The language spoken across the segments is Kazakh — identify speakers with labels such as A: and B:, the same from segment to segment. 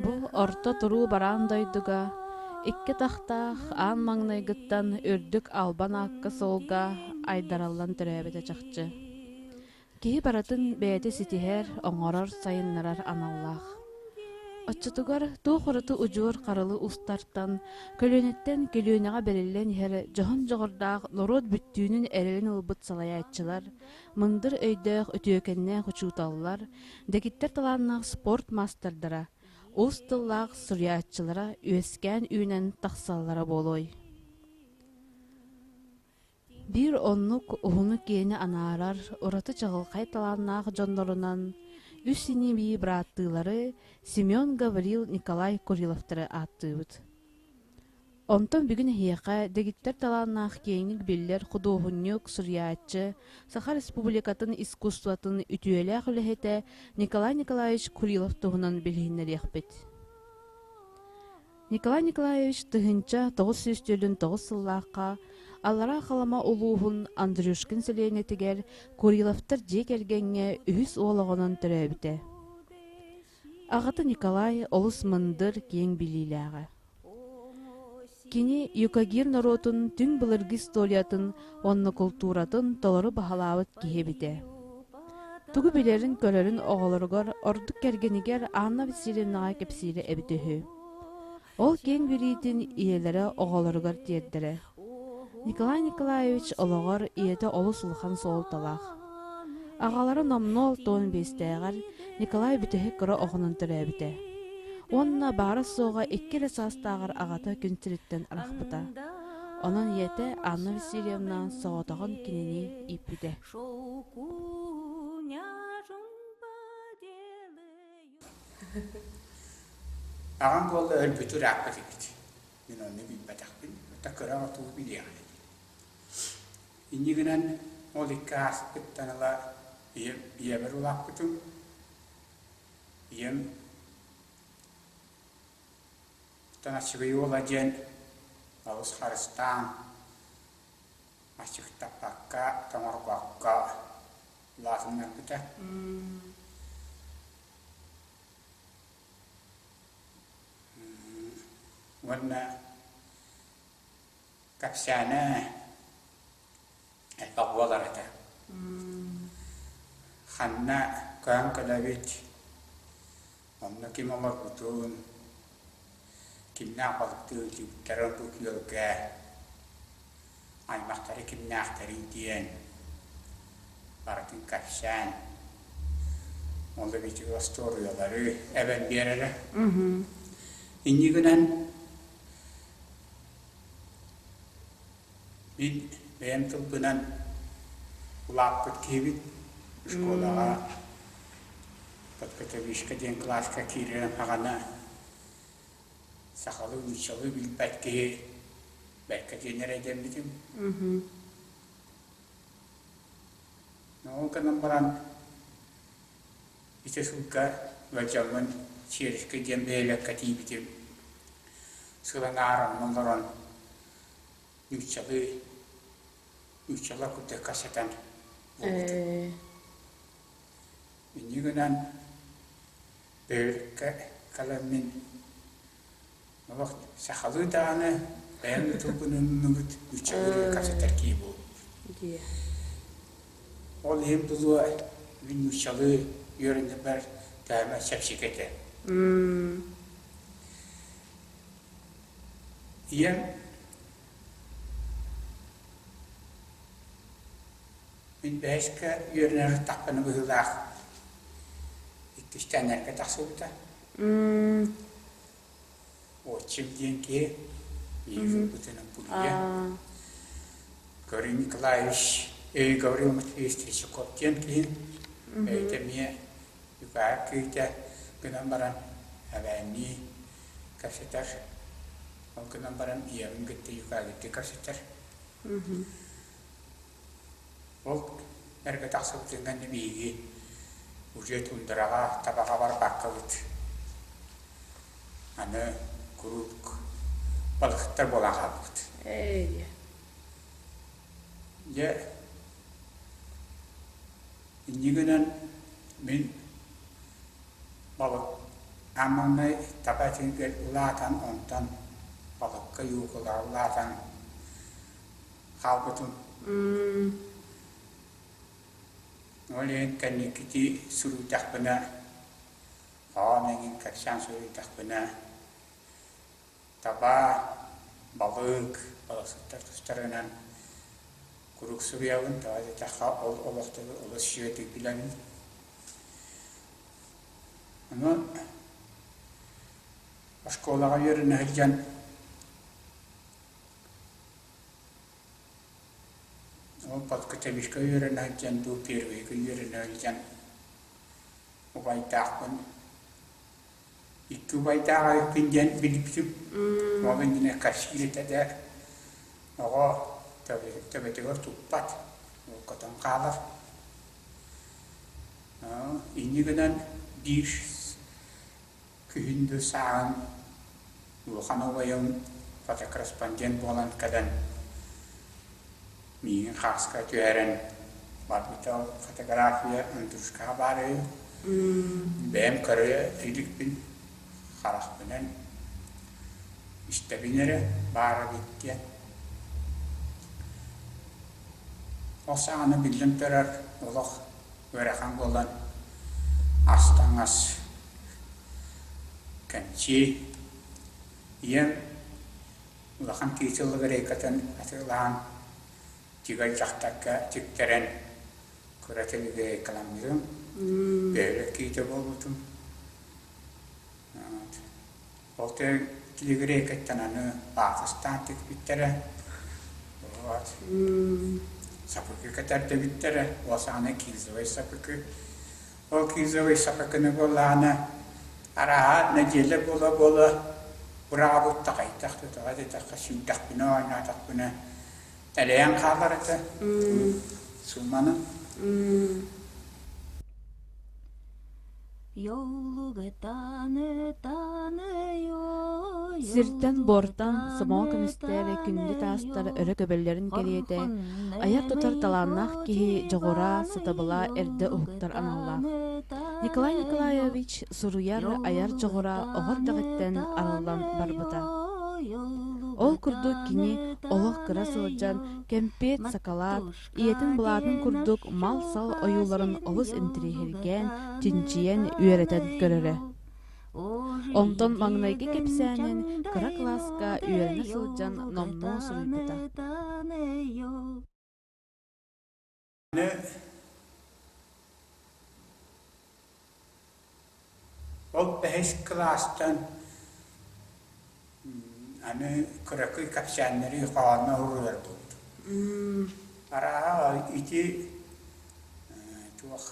A: Бу орто туруу бараан дойдуга, икки тахтаах аан маңнайгыттан үрдүк албан аакка солга айдараллан төрөбөтө чакчы. Киһи баратын бэйэти ситиһэр оҥорор сайыннарар аналлаах. Оччутугар туу хороту ужуор карылы устартан көлөнөттен көлөөнэҕэ бериллэн иһэр жоһон жоҕордаах лорот бүттүүнүн эрэлин ылбыт салайааччылар, мындыр өйдөөх өтүөкэннээх учууталлар, дэгиттер талааннаах спорт мастардара, уус тыллаах сурьяаччылара үөскään үүнэн тахсаллара болой. Бир оннук уһуну киэни анаарар ураты чаҕылхай талааннаах дьоннорунан үс сини бии брааттыылары Семён Гаврил Николай Куриловтары ааттыыбыт. Онтон бүгүн хиэхэ дэгиттер талааннаах киэҥик биллер художник, сурьяаччы, Саха Республикатын искусстватын үтүөлээх үлэһэтэ Николай Николаевич Курилов туһунан билиһиннэриэхпит. Николай Николаевич тыһынча 909 сыллаахха аллара халама улуухун Андрюшкин селенетигер Куриловтар дьиэ кэргэҥҥэ үһүс уологонон төрөөбүтэ. Агаты Николай олус мындыр киэҥ билиилээҕэ. Кини юкагир народун түн былыргы историятын, онны культуратын толору баһалаабыт киһибите. Тугу билерин көрөрүн оҕолоргор ордук кэргэнигер Анна Васильевнаға кепсире эбитөһү. Ол кең бириитин иелері оҕолоргор тиэрдере. Николай Николаевич олоғор иете олус улхан соолталаах. Аҕалары номнол тоон бестээҕэр Николай бүтөһү кыра оҕунун төрөөбүтэ. Онна бары соға иккеле састаагар агата күнтүрүттен арахпыта. Онон иете Анна Васильевна соҕотоҕун кинини иппүтэ.
B: Ағам болды өлбүтүр ақпыт икти. Мен оны билбатақпын. Такыраға туып билеғай. Иннигінен ол икки аспыттаныла иебір улақпытым. Ием танашығы ола ден ауыз Харыстан ашықтапаққа, тамарбаққа лазымнан бұта. Ванна капсяна албағуаларата. Ханна каан калавит. Онна кимамар бутун. Кимнаа балыктуу таран букиолга. Аймақтары кимнаақтары диен. Бартын капсян. Онда битиго сториялары эбен берері. Иннигінен мен бәйім тұлбынан ұлақпыт кебіт школаға подготовишка ден класска кирерім ағана сақалы ұшалы білбәтке бәтке денер әдем бітім. Ол қанам баран ите сұлқа вәжамын черешке ден бәйлі кәтей бітім. Сылан арын мұнларан Үчала күтті қасатан болуды. Менігінен бөлікке қаламмен сақалы дағаны бәйінгі тұлбының мүгіт үчалы қасатар кей болды. Ол ем бұлуы мен үчалы өрінді бар дәмі сәпсекеті. Ем мен бәйіскі үйерінері тақпаны бұғылақ. Иттіштен әргі тақсылыда. Отчым денге, егі бұтының бұлия. Гаврила Николаевич, Гаврила Матвеевич Коптен кейін. Әйтеме, юкагирский кейті күнен баран әвәні кәсетер. Ол күнен баран иевін күтті юкагирский кәсетер. Ол әргі тақсылтыңған немеге уже тундыраға табаға бар баққа бұд. Аны күрік балықтар болаға бұд. Иннигенен мен балык аманай тапатингер улатан онтан балыкка юкула улатан халбутун. Олен каникити сурутахпына хаанегин какшан сурутахпына таба балык балыктар тустарынан курук сурьявын таада таха олохтагы олос шиветик биланин. Аны школага йөрүнө хилжан ол подкатемишка йөрүнө хилжан ду первый йөрүнө хилжан убайтакпын икки убайтага пинден билиптим могине кашилетеде ого Табетегор туппат, котон калар. Иннигенен бир күндө саан Лохановайым фотокорреспондент болан кадан миин хаска түйәрен бarbita фотография антушка бары бәм көрө иликпин харахпенен истебинере бары биткен. Осағаны білдім төрір, олық өреқан болан астаңас кәнчи. Ем ұлақан кейтілі рейкатын атылаған тигай жақтаққа тектерен көретіліге каламдым. Бәйлі кейті болбутым. Олты тілігі рейкаттан аны Пакистан тек біттері. Сапыки катарда биттере, осаны кизовый сапыки. Ол кизовый сапыкыны боланы араға неделе бола бұрағы бұтта қайтақты тағады таққа сүйдақпыны ойнатақпыны әлейін қалар еті суманы.
A: Сиртен бортан самол комиссары күнді тастар өрі көбелерін келеді. Аяр тұтар таланнақ кейі жоғыра сытабыла әрді ұғыттар аналлақ. Николай Николаевич сұруяр аяр жоғыра оғыр дағыттен арылан барбыта. Ол күрдік кені олық қыра сылжан кәмпет сақалат, иетін бұлатын күрдік мал сал ойуларын олыс интрихерген, тінчиен үйеретен көрірі. Онтон маңнайғы кепсәнен қыра класқа үйеріне сылжан номну сұруйбыта.
B: Ол бәйс кластан аны кыракый капсяннери қағанна ұрыр болды. Араға ити туақ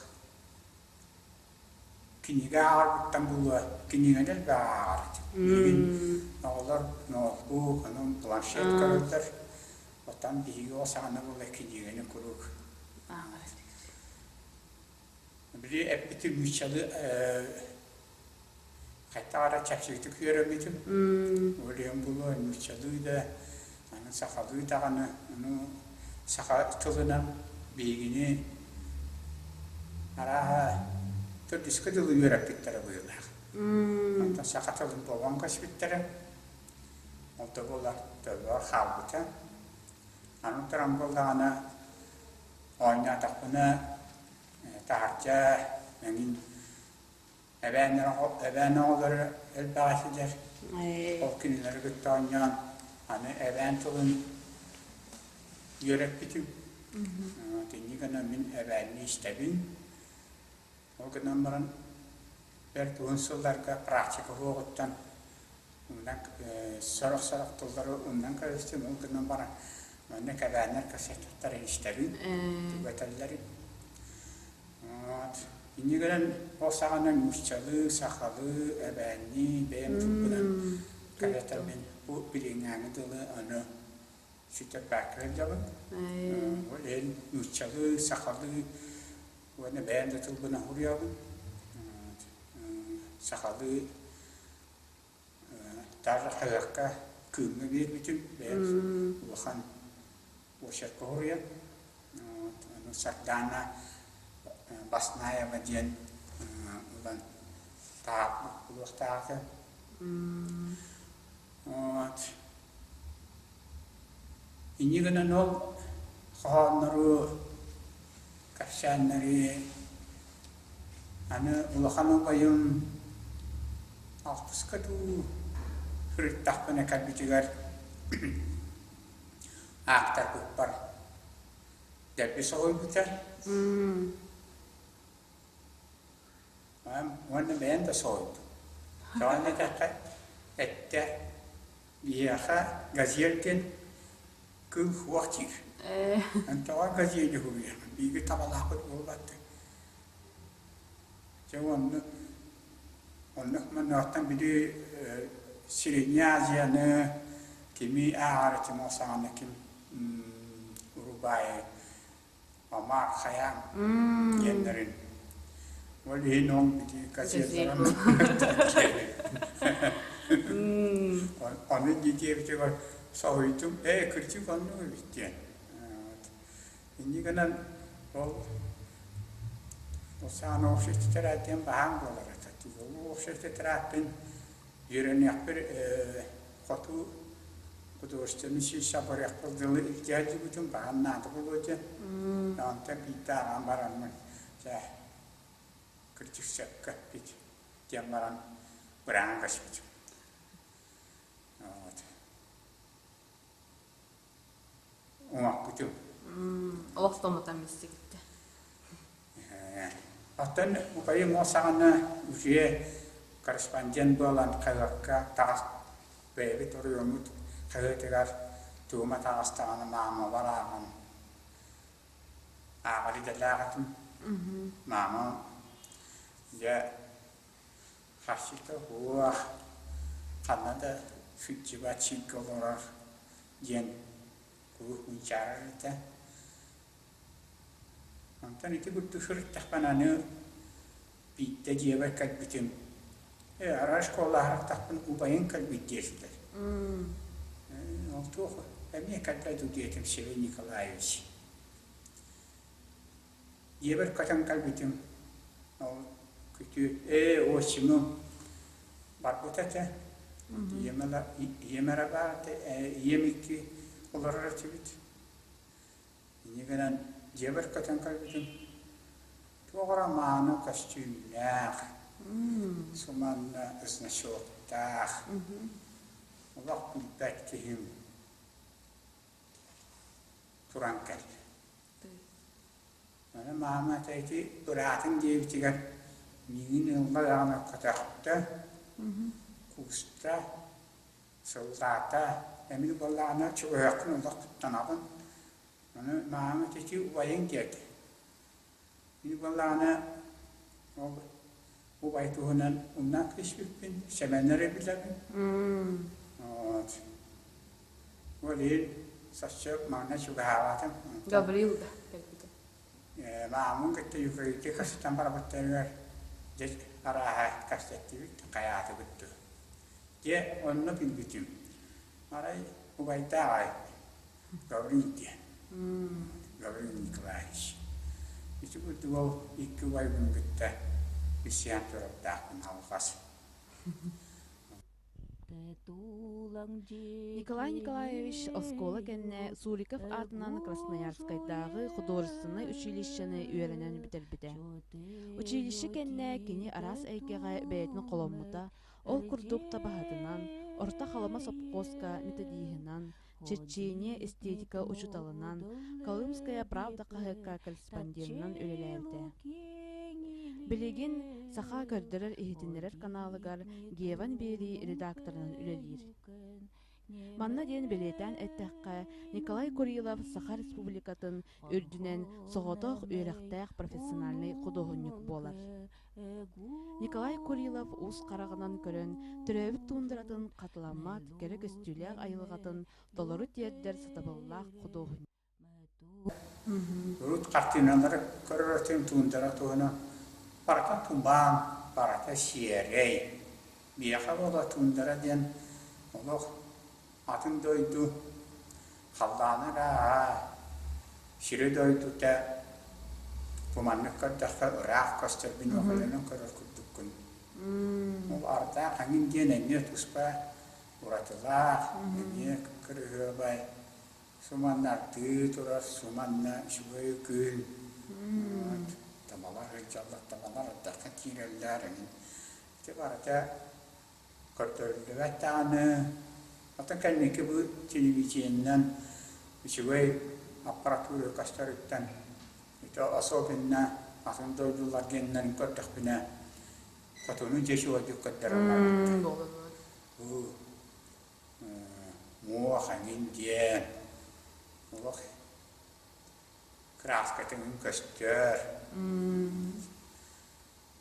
B: кинеге ағарбыттан бұлы, кинегенел бә ағарыды. Егін оғылар ноғылғы, қаным планшет көрілдір, отан бейгі осағаны бұлы кинегені көрік ағарыды. Білі әппеті мүшчалы Қайтағара чәпсекті көремедім. Өлем бұлы, мүшчалыйды, сақалыйдағаны, сақа тұлынан бейгіне араға түрдіскі дұлы өріп біттері бұйылар. Онтан сақа тұлын болған көш біттері. Олды болар, дөлбар қалбыты. Анын тұран болдағаны ойнатақпыны тағарча мәңін Әбән оғылары әлбәғасыдер. Ол күнілері күтті ойнан. Аны әбән тұлын өріп бітім. Дені ғана мен әбәнні істәбін. Ол ғынан бұрын бір туын сылдарға практика оғыттан. Сұрық тұлдары ондан көрістім. Ол ғынан бұрын мәнік әбәнлер кәсеттіктарын істәбін. Түбәтәлілерін. Инегенен осағанын мүшчалы, сақалы, әбәнні, бәйім тұппынан кәлеттермен бұл білең аңыдылы аны сүйтіп бәкірел жабын. Ол әл мүшчалы, сақалы, оны бәйімді тұлбына ұрябын. Сақалы дәрі қайыққа күңі бермейтін бәйім ұлыған ошарқа ұрябын. Сардана басная маден улан таап булуктаакы. Вот. Инигана нол хоннору кашаннари аны улахану байым алпускату хриттахпана кабитигар актар куппар дербисой бутар وانا بين صوت كأنه كأ التا بياخا غزيرتين كل وقتي أنت وغزير يهوي بيجي تبع لحظة وقت جوان من نحتم بدي سيرينيا زيانة كمي أعرف مثلا كم رباعي وما خيام ينرين واللي نوم بدي كثير من أنا جيت بتقول سويتم كرتي كانوا بيتين إني كنا وسأنا وشفت تراتين بهم ولا رتاتي وشفت تراتين يرني أخبر خطو كدوشت مشي شابر يخبر دل الجاج بتوم بهم ناتقول وجه أنت بيتا عمران من جاه كرتي شكك بيت جمران برانغش بتوم وقتهم.
A: وقتهم تمسكت.
B: أتن وكاي موسعنا وجيه كرسبانجن بولان كذا تاس بيبتوريومت كذا تجار توما تاس تانا ماما وراهم. أولي دلالتهم. ماما جا خاشيته هو كندا في جبات شيكولورا جن ويجارته أنتني تقول تشرت تحبنا بيتجيبه كالبتم عراش كلها تحبنا وبين كالبيتيش ده أوتوه أمي كالبلا دوديتم سيفي نيكولايوش يبر كتم كالبتم أو كتير وشمو بربوتته يملا بعد يمكي Улуро Адо Иниган жебер катан калбитим тугара маано костюмнах суманна эснашоттах улах билбэттихим туранкал ана маама тайти Братын жебитигер мигин ылгаана катахта куста солдата Emil Bolana чугакны лактанабын. Аны маама тити уайын кет. Emil Bolana уайтуһунан умнак кишпиппин, семенере билебин. Вот. Валил сачып маана чугаватым.
A: Гаврила.
B: Маамун кетти юкагирский кастан барабаттарыр. Дет араа кастеттивит каяаты бүттү. Же онно билбитим. Марай убайтаай Гавриле Николаевич. Itu betul ikut wajib kita bisian terhadap pengawas.
A: Николай Николаевич Оскола кенне Суриков атынан Красноярскайдагы художественный училищені үйренен бітелбіде. Училище кенне кені арас әйкеға бәйтіні қоломмыта, ол күрдік табахатынан, орта қалама сопқоска методиихынан, чечение эстетика учуталынан, Колымская правда қағыққа корреспондентынан өлелерді. Билеген саха көрдірер ихетінерер каналыгар Геван Бери редакторынан үлелер. Манна ден билетен әттәққа Николай Курилов Саха Республикатын үрдінен соғытық үйрәқтәқ профессиональный художник болар. Николай Курилов уз қарағынан көрін түрәбіт туындыратын қатыламат керек үстілер айылғатын долары тердер сатабыллақ художник.
B: Urut kартиналары көрөртен туындыратуына Барата тумбан, барата сиерей. Бияха бола тундара ден, олох атын дойду, халданара, шире дойду та, Пуманнык картаха рах костер бин вахалена карар курдуккун. Ол арта хангин генене туспа уратылах не кырыгабай. Суманнар тытурар суманна шугайкын. Тамалар жаллар тамалар атака кирелларын. Тебарата картерлегатаны атакан некебу телевизионнан шугай аппаратура кастарыттан ito особенно асындойдулар геннен көттөхбүнэ фотону жешуа жуккаттарам муа хангин ген муа краскатын көстөр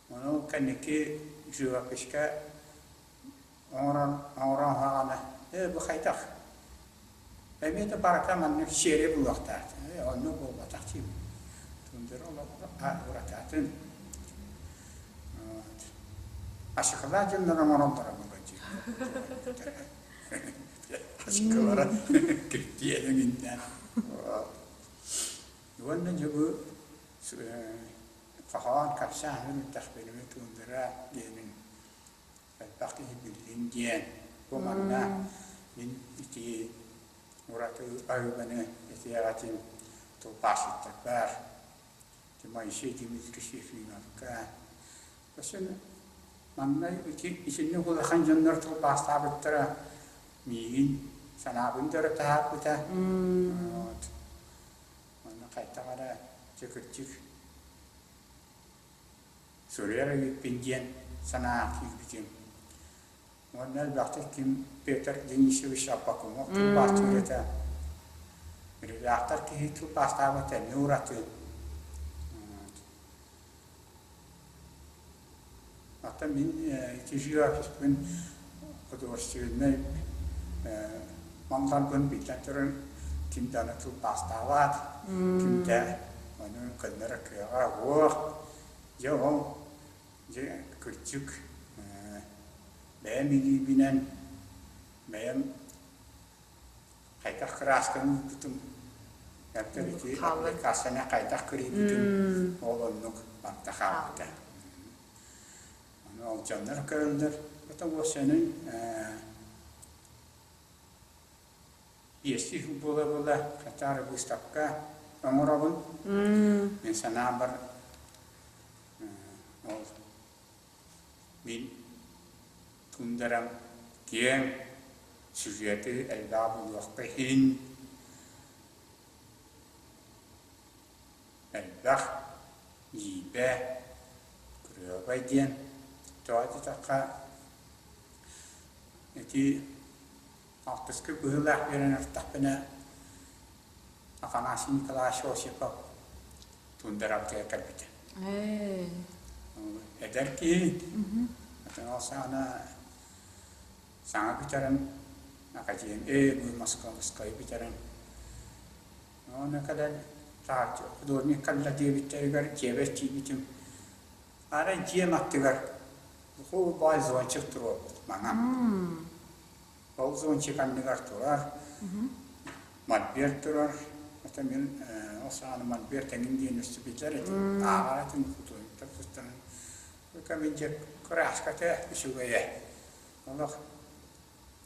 B: моно канеки жуапишка оран хана бухайтах эмете баракаман шере булактар онно болбатакчы урататын ашыкалажын нарамаронтара булачы ашыкалара киртиенин wannan juga fahan kapsah ini takbirnya tundra gini pakai bilinggian pemanah ini uratu ayubane itu atin tu pasti terbar cuma isi di miskisi finalkan pasal mana itu isinya kalau kan jenar tu pasti betul mungkin sana bener tahap kita kaita ada cek surya lagi pinjam sana kibikin, mana waktu kim Peter jenis siapa kamu tu pasti kita, redaktor itu pasti apa tu nurat tu, atau min itu juga pun kalau sebenarnya mantan pun bicara turun kimda na tu pastawat kimda mana kena kerja work jauh je kerjuk bayam ini binan bayam kaita keras kan betul kata itu aplikasinya kaita kiri betul orang nuk bantah kita mana jangan kerja betul bosannya Если было хотя бы выставка поморован, misalnya ber, min tundaram kian sujeti elbab wakhin elbah jibe kerabaidian, jadi takkan itu Atas kebelah yang tertapena akan asing kelas siapa tundaram ke kapita. Edarki, atau sana sangat bicara nak kajian masuk bicara. Nak ada tak dorni kalau dia bicara jebes cibicam. Ada dia maktigar, kau bahas wajib terus mangam. Kalau cikan dengar tular, madbiar tular, macam ni, orang madbiar tengin dia nusti bicara itu, awalnya tu betul, terus kami je keras kata bisugai, Allah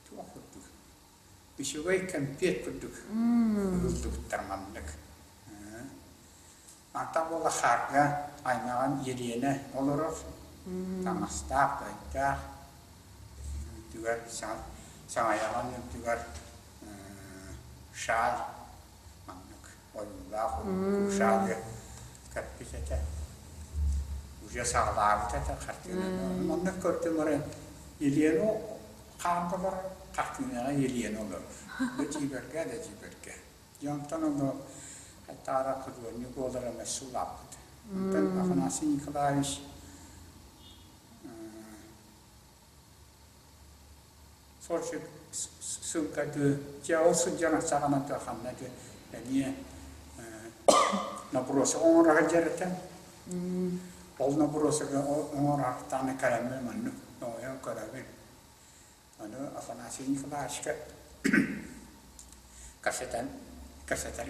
B: tu aku tu, bisugai kempit tu, tu termandak, antara bola harga, ayam jadinya, Allah tanah stak, dah, juga sangat Sangayaman yang juga syal, manuk, orang syal ya, kat kita, usia sahaja kita kartina, manuk kerja mereka, iliano, kan kabar kartina iliano loh, dejiberga, yang tanam loh, antara kedua ni boleh mesulap, dan apa nasi Nikolai Soalnya suka tu jauh sejarah sangat terham nanti, ini naburos orang ajar kan, all naburos orang tanah karamel mana, yang karamel, mana apa nasi ni kalau asyik kasetan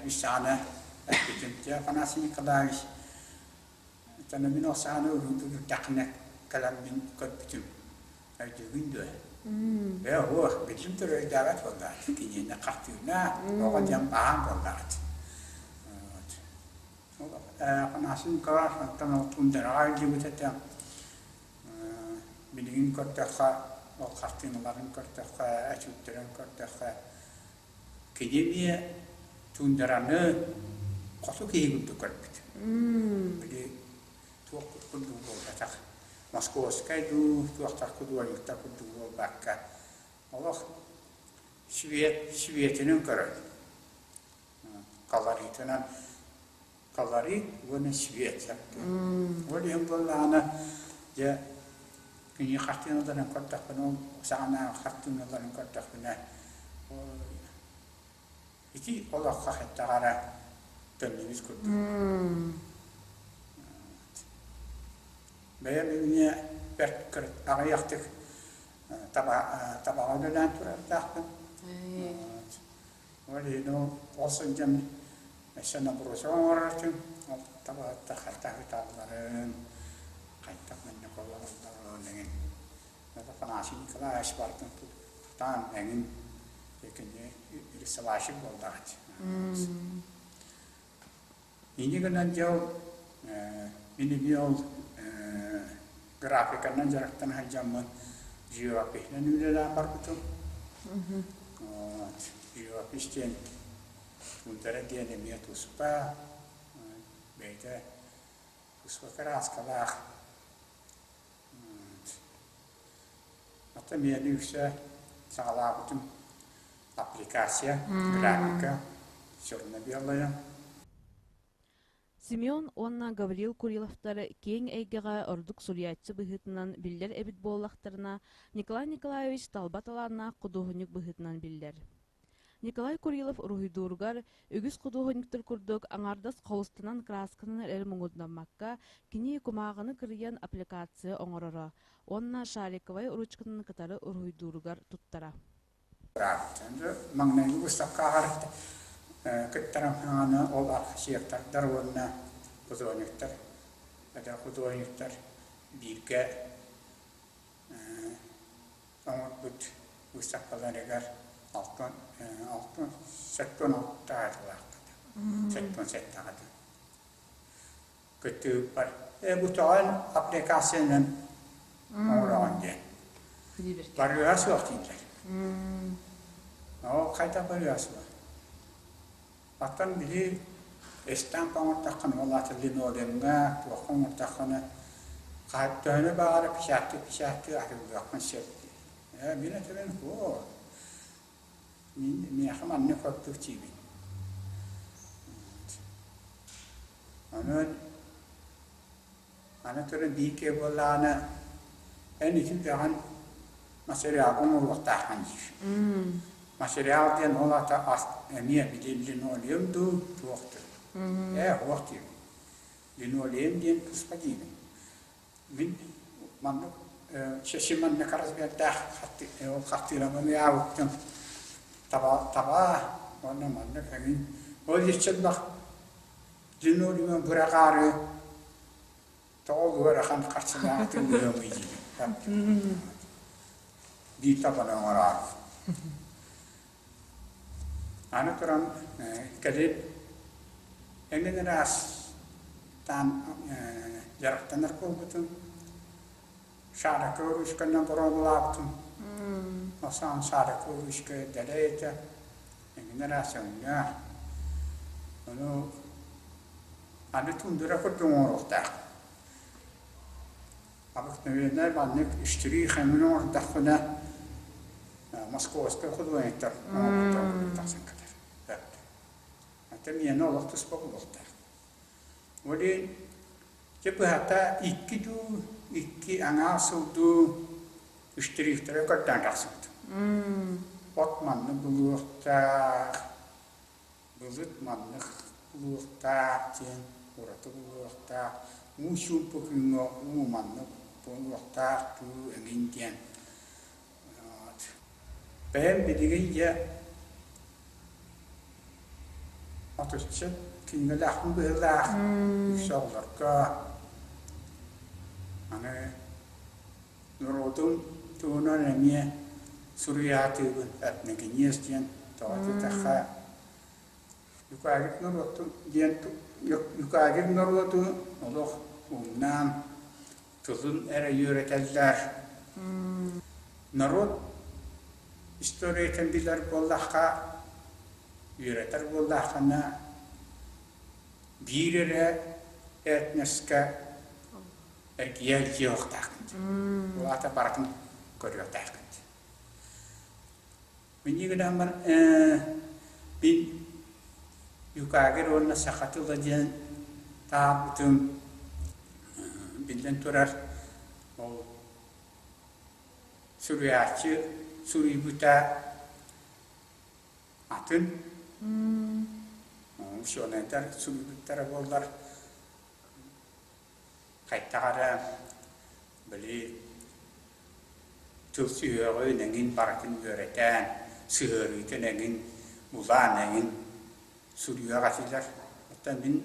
B: bisa na, kita apa nasi ni kalau asyik Tana min osana urutu takna kalam min kodbitum. Ajugin do. Ya ho bitum to redagat wala. Kini na qatuna oga jam paham wala. Qanasin ka tana tundara jibutata. Bilgin kortaqa o qartin larin kortaqa achutran kortaqa. Kidimiya tundarana qosu kiiguddu korbit. Bili tuwaqut kullu bolata. Moskowskay du tuwaqtar kudwa yukta kuddu bakka. Allah Şiviyetinin kara. Kalari wana şiviyet yaptı. Wali hemdallahana ya kini khartin adalan kortak bana sana khartin adalan kortak bana. İki Allah hatta ara dönmemiz kurdu. Beğenmeye berkert ağayaktık. Tabağı dönen turardık. Wali no olsun cem mesela burası varken tabağı hatta hitabların kayıttak menne kollarından engin. Nada panasi Nikolae Spartan tutan engin tekene bir savaşı boldaat. Ini kan jauh ini biol grafikan jaraktan hajaman jiwapih dan udah lambar betul. Jiwapih jen untara dia nemia tuspa beda tuspa keras kalah. Atau dia bisa salah betul aplikasi grafika şurada bir Allah.
A: Семён онна Гаврилa Куриловтары кең эйгеға ордук сурьятчы быһытынан биллер эбит боллахтарына Николай Николаевич талбаталарына художник быһытынан биллер. Николай Курилов руйдургар үгүс художниктер курдук аңардас колустунан красканын эл муңуднамакка кини кумагыны кырыян аппликация оңороро. Онна шариковай ручканын кытары руйдургар туттара.
B: Брат, маңнайгы бустакка Кыттарам ол архитектордар орна художниктар, это художниктар бирге аңыт бүт ұстақпаларығар алтын сәттен алтағады, сәттен сәттағады. Күтті бар. Бұтағын аппликацияның оңыраған ден. Барыясы вақтыңдар. Қайта барыясы бар. Atan bili estampa ngortakkan walata linolemga tuakkan ngortakkana qaattohna baara pishaatti ahruuqan setti mina taben ho mi xamanne fattu tibi ana tore bike bolana eni tintahan masariya qomur waqtahan Materiaal die nolata meer met linoleum doe wachten. Ja, wachten. Linoleum die puspadine. Min man sesiman nekaras berdah hati ramai awak jam taba mana mana kami. Oleh sebab linoleum berakar tahu berakan karena itu belum ini. Di taban orang. Anu terang kadit ini ras tan jarak tanah kau betul syara kurus kena berolak tu asam syara kurus ke dada ini rasanya anu tundur aku tunggu tak abis nabinya banyak istri kami orang tak kena Moskowska художниктер Tapi yang Allah tu sebab Allah. Kemudian cepat hata iki angal sudu istri terdekat dan rasul. Wat man beluh tak belut man beluh tak jen orang tu beluh tak musuh pukul man beluh tak tu engin Ben bidigiye atışçı kingelah belah şallarka аны народун туунан эмие суриятыбын этногенестен тоотаха юкагир народун диен юкагир народун олох умнам тузун эре юретеллер народ историятен билер боллахка юретер боллахана бирере этнеска эргиел жиохтакт улата баракын көрөтакт минигдам бар бин юкагир онна сахатыла ден таабытым билден турар ол суриячы сурибута атын шонентер сурибуттары болдар кайттагара били тылсүйөгө неңин баратын көрөтен сыырыты неңин мулан неңин сурiyöga sillar. Otan bin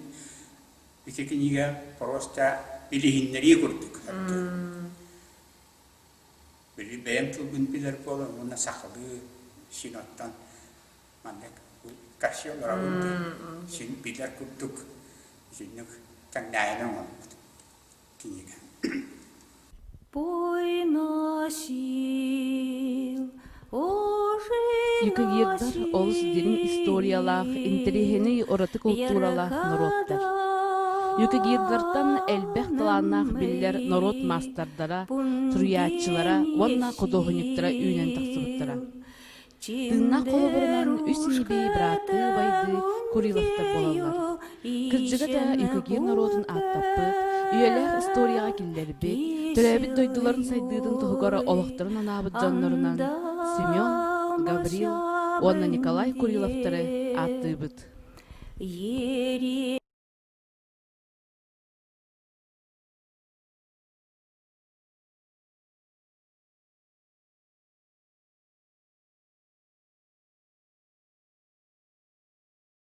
B: ikiniga просто bilihиннери курдук. Били бемтул бин билер болон муна сахалы шиноттан мандек кашиолора бин шин билер курдук. Шинник таңнайнын кинига.
A: Юкагирдар олус дирин историялах, интерехени ораты культуралах народтар. Юкагирдартан элбэх таланнах биллер народ мастардара, туруячылара, ванна художниктара үйнен тақсыбыттара. Тынна колоборунан үсінебей браты байды Куриловтар болалар. Кырджыга да юкагир народын аттаппы, үйелер историяға келдербек, төрәбіт дойдыларын сайдыдын тұхығара олықтарын анабыт жанларынан Семён, Гаврила, Николай Куриловтары аттыбыт.